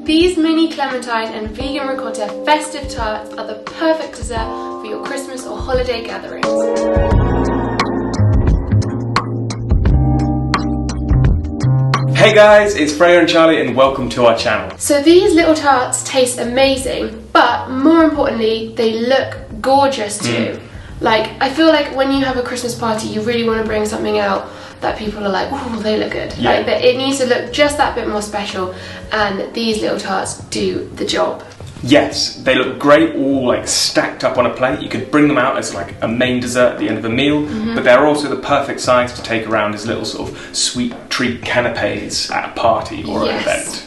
These mini clementine and vegan ricotta festive tarts are the perfect dessert for your Christmas or holiday gatherings. Hey guys, it's Freya and Charlie and welcome to our channel. So these little tarts taste amazing, but more importantly, they look gorgeous too. Like, I feel like when you have a Christmas party, you really want to bring something out that people are like, oh, they look good. Yeah. Like, it needs to look just that bit more special, and these little tarts do the job. Yes, they look great all like stacked up on a plate. You could bring them out as like a main dessert at the end of a meal, but they're also the perfect size to take around as little sort of sweet treat canapes at a party or an event.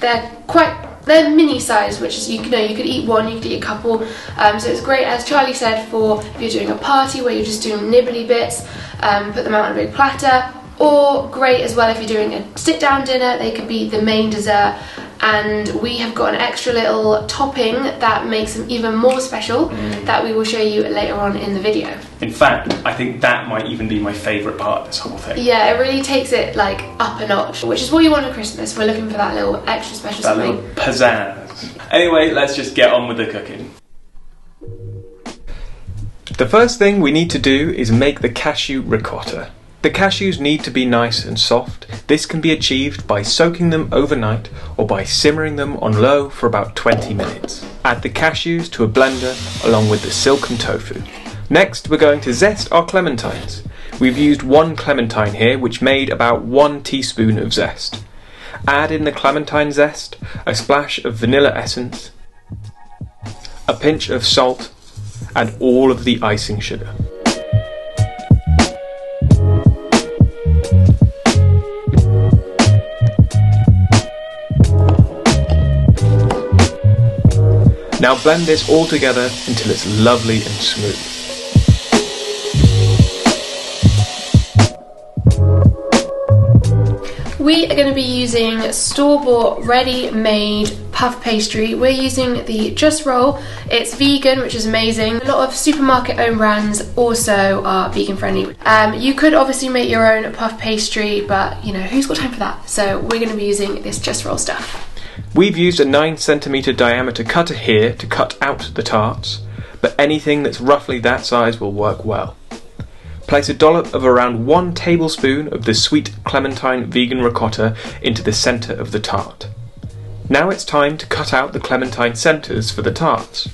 They're mini size, which is, you could eat one, you could eat a couple. So it's great, as Charlie said, for if you're doing a party where you're just doing nibbly bits, put them out on a big platter. Or great as well if you're doing a sit-down dinner, they could be the main dessert. And we have got an extra little topping that makes them even more special that we will show you later on in the video. In fact, I think that might even be my favourite part of this whole thing. Yeah, it really takes it like up a notch, which is what you want at Christmas. We're looking for that little extra special That something. little pizzazz. Anyway, let's just get on with the cooking. The first thing we need to do is make the cashew ricotta. The cashews need to be nice and soft. This can be achieved by soaking them overnight or by simmering them on low for about 20 minutes. Add the cashews to a blender along with the silken tofu. Next, we're going to zest our clementines. We've used 1 clementine here, which made about 1 teaspoon of zest. Add in the clementine zest, a splash of vanilla essence, a pinch of salt, and all of the icing sugar. Now blend this all together until it's lovely and smooth. We are going to be using store-bought, ready-made puff pastry. We're using the Just Roll. It's vegan, which is amazing. A lot of supermarket-owned brands also are vegan-friendly. You could obviously make your own puff pastry, but you know, who's got time for that? So we're going to be using this Just Roll stuff. We've used a 9cm diameter cutter here to cut out the tarts, but anything that's roughly that size will work well. Place a dollop of around 1 tablespoon of the sweet clementine vegan ricotta into the centre of the tart. Now it's time to cut out the clementine centres for the tarts.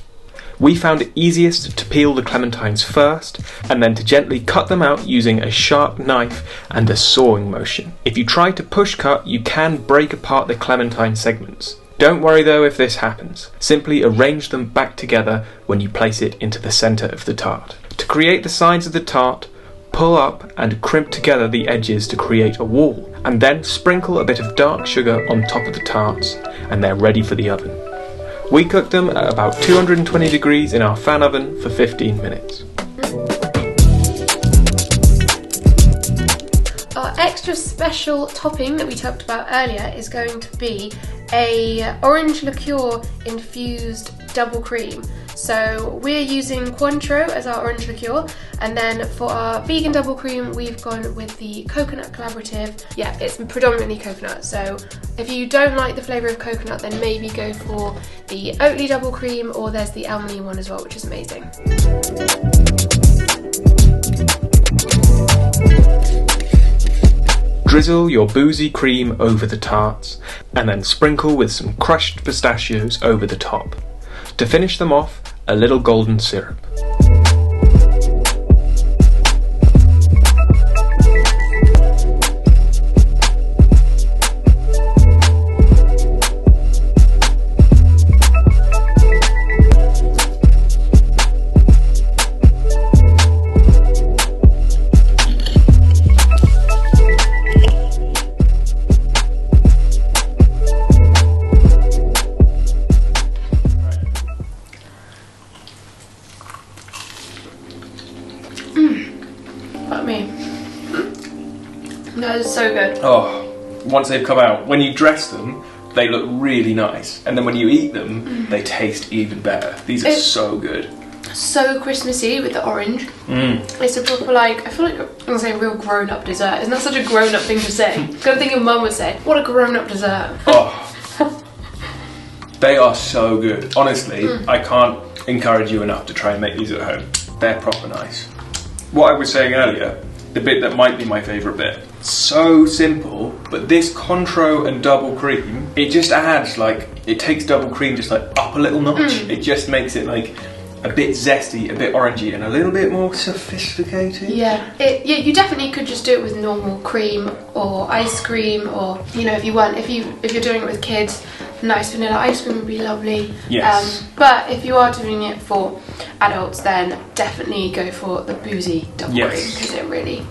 We found it easiest to peel the clementines first and then to gently cut them out using a sharp knife and a sawing motion. If you try to push cut, you can break apart the clementine segments. Don't worry though if this happens. Simply arrange them back together when you place it into the centre of the tart. To create the sides of the tart, pull up and crimp together the edges to create a wall, and then sprinkle a bit of dark sugar on top of the tarts, and they're ready for the oven. We cooked them at about 220 degrees in our fan oven for 15 minutes. Our extra special topping that we talked about earlier is going to be a orange liqueur infused double cream. So we're using Cointreau as our orange liqueur, and then for our vegan double cream we've gone with the coconut collaborative. Yeah, it's predominantly coconut, so if you don't like the flavour of coconut then maybe go for the Oatly double cream, or there's the almond one as well, which is amazing. Drizzle your boozy cream over the tarts, and then sprinkle with some crushed pistachios over the top. To finish them off, a little golden syrup. That is so good. Oh, once they've come out, when you dress them, they look really nice, and then when you eat them, they taste even better. These are so good. So Christmassy with the orange. It's a proper, like, I feel like I'm gonna say a real grown-up dessert. Isn't that such a grown-up thing to say? It's the kind of thing your mum would say. What a grown-up dessert. Oh. They are so good. Honestly, I can't encourage you enough to try and make these at home. They're proper nice. What I was saying earlier, the bit that might be my favourite bit. So simple, but this Cointreau and double cream, it just adds like, it takes double cream just like up a little notch. It just makes it like a bit zesty, a bit orangey, and a little bit more sophisticated. Yeah, you definitely could just do it with normal cream or ice cream, or you know, if you're doing it with kids, nice vanilla ice cream would be lovely. Yes. But if you are doing it for adults, then definitely go for the boozy double cream, because it really.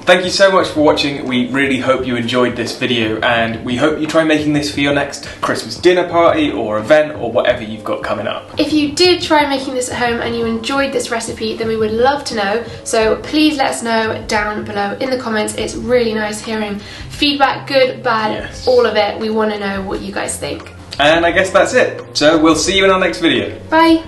Thank you so much for watching. We really hope you enjoyed this video, and we hope you try making this for your next Christmas dinner party or event or whatever you've got coming up. If you did try making this at home and you enjoyed this recipe, then we would love to know. So please let us know down below in the comments. It's really nice hearing feedback, good, bad, all of it. We want to know what you guys think. And I guess that's it. So we'll see you in our next video. Bye.